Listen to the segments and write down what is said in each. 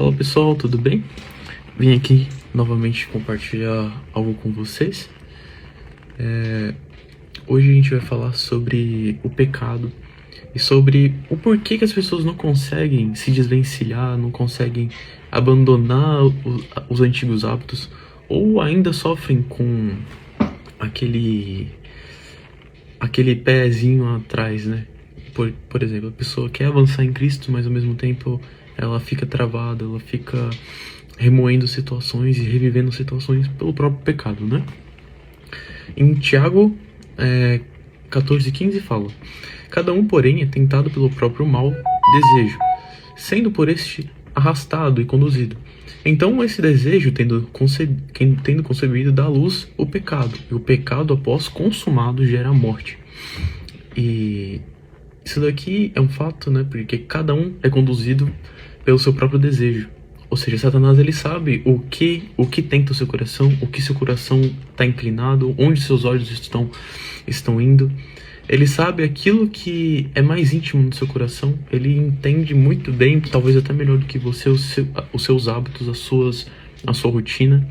Fala pessoal, tudo bem? Vim aqui novamente compartilhar algo com vocês. Hoje a gente vai falar sobre o pecado e sobre o porquê que as pessoas não conseguem se desvencilhar, não conseguem abandonar os antigos hábitos ou ainda sofrem com aquele pezinho atrás, né? Por exemplo, a pessoa quer avançar em Cristo, mas ao mesmo tempo ela fica travada, ela fica remoendo situações e revivendo situações pelo próprio pecado, né? Em Tiago 14:15 fala: cada um, porém, é tentado pelo próprio mau desejo, sendo por este arrastado e conduzido. Então esse desejo, tendo concebido, dá à luz o pecado, e o pecado, após consumado, gera a morte. E isso daqui é um fato, né? Porque cada um é conduzido pelo seu próprio desejo. Ou seja, Satanás, ele sabe o que tenta o seu coração, o que seu coração está inclinado, onde seus olhos estão indo. Ele sabe aquilo que é mais íntimo do seu coração. Ele entende muito bem, talvez até melhor do que você, os seus hábitos, a sua rotina.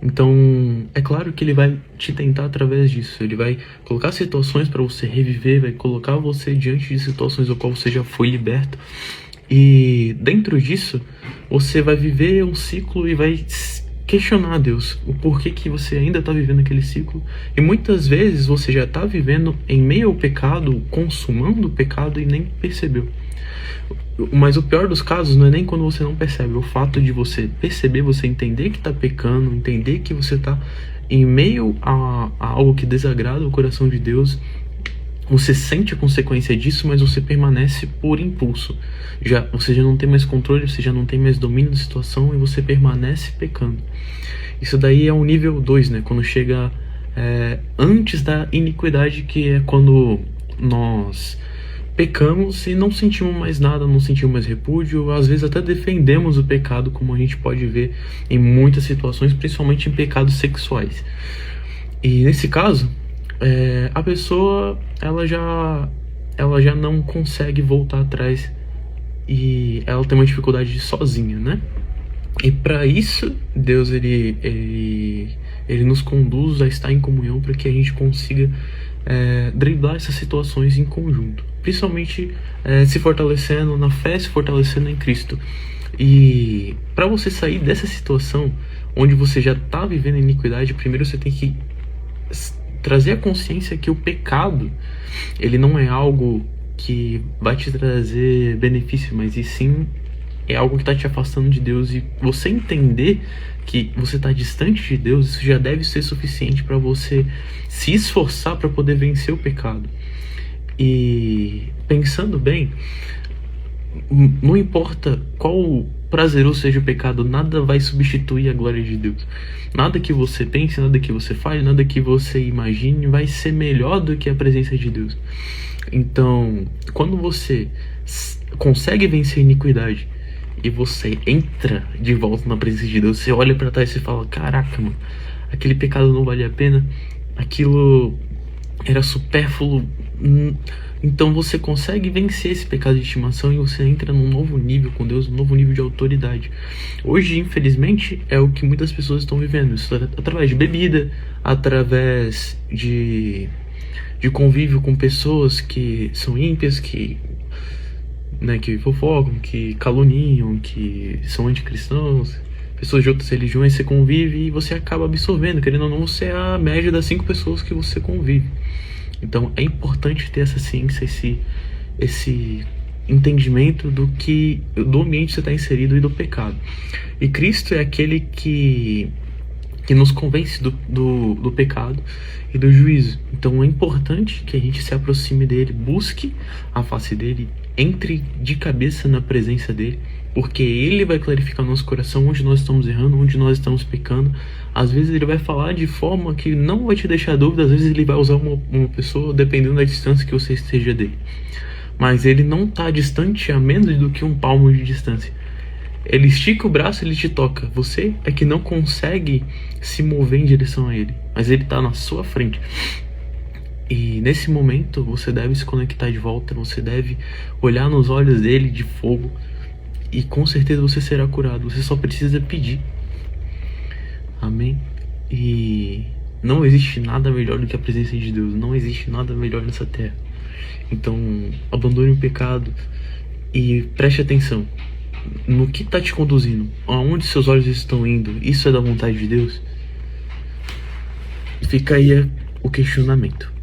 Então, é claro que ele vai te tentar através disso. Ele vai colocar situações para você reviver, vai colocar você diante de situações do qual você já foi liberto. E dentro disso, você vai viver um ciclo e vai questionar a Deus o porquê que você ainda está vivendo aquele ciclo. E muitas vezes você já está vivendo em meio ao pecado, consumando o pecado e nem percebeu. Mas o pior dos casos não é nem quando você não percebe, é o fato de você perceber, você entender que está pecando, entender que você está em meio a algo que desagrada o coração de Deus. Você sente a consequência disso, mas você permanece por impulso. Você já não tem mais controle, você já não tem mais domínio da situação e você permanece pecando. Isso daí é o nível 2, né? Quando chega antes da iniquidade, que é quando nós pecamos e não sentimos mais nada, não sentimos mais repúdio, às vezes até defendemos o pecado, como a gente pode ver em muitas situações, principalmente em pecados sexuais. E nesse caso, a pessoa ela já não consegue voltar atrás e ela tem uma dificuldade sozinha, né? E para isso Deus ele nos conduz a estar em comunhão para que a gente consiga driblar essas situações em conjunto, principalmente se fortalecendo na fé, se fortalecendo em Cristo. E para você sair dessa situação onde você já está vivendo iniquidade, primeiro você tem que trazer a consciência que o pecado, ele não é algo que vai te trazer benefício, mas e sim é algo que está te afastando de Deus. E você entender que você está distante de Deus, isso já deve ser suficiente para você se esforçar para poder vencer o pecado. E pensando bem, não importa qual prazeroso seja o pecado, nada vai substituir a glória de Deus. Nada que você pense, nada que você fale, nada que você imagine vai ser melhor do que a presença de Deus. Então, quando você consegue vencer a iniquidade e você entra de volta na presença de Deus, você olha para trás e fala: caraca, mano, aquele pecado não valia a pena, aquilo era supérfluo. Então você consegue vencer esse pecado de estimação e você entra num novo nível com Deus, um novo nível de autoridade. Hoje, infelizmente, é o que muitas pessoas estão vivendo. Isso através de bebida, através de convívio com pessoas que são ímpias, que fofocam, que caluniam, que são anticristãos, pessoas de outras religiões. Você convive e você acaba absorvendo, querendo ou não, você é a média das 5 pessoas que você convive. Então é importante ter essa ciência, esse entendimento do ambiente que você está inserido e do pecado. E Cristo é aquele que nos convence do pecado e do juízo. Então é importante que a gente se aproxime dele, busque a face dele, entre de cabeça na presença dele, porque ele vai clarificar nosso coração onde nós estamos errando, onde nós estamos pecando. Às vezes ele vai falar de forma que não vai te deixar dúvida, às vezes ele vai usar uma pessoa dependendo da distância que você esteja dele. Mas ele não está distante a menos do que um palmo de distância. Ele estica o braço, ele te toca. Você é que não consegue se mover em direção a ele, mas ele está na sua frente. E nesse momento você deve se conectar de volta, você deve olhar nos olhos dele de fogo e com certeza você será curado. Você só precisa pedir. Amém? E não existe nada melhor do que a presença de Deus. Não existe nada melhor nessa terra. Então, abandone o pecado e preste atenção no que está te conduzindo, aonde seus olhos estão indo. Isso é da vontade de Deus? Fica aí o questionamento.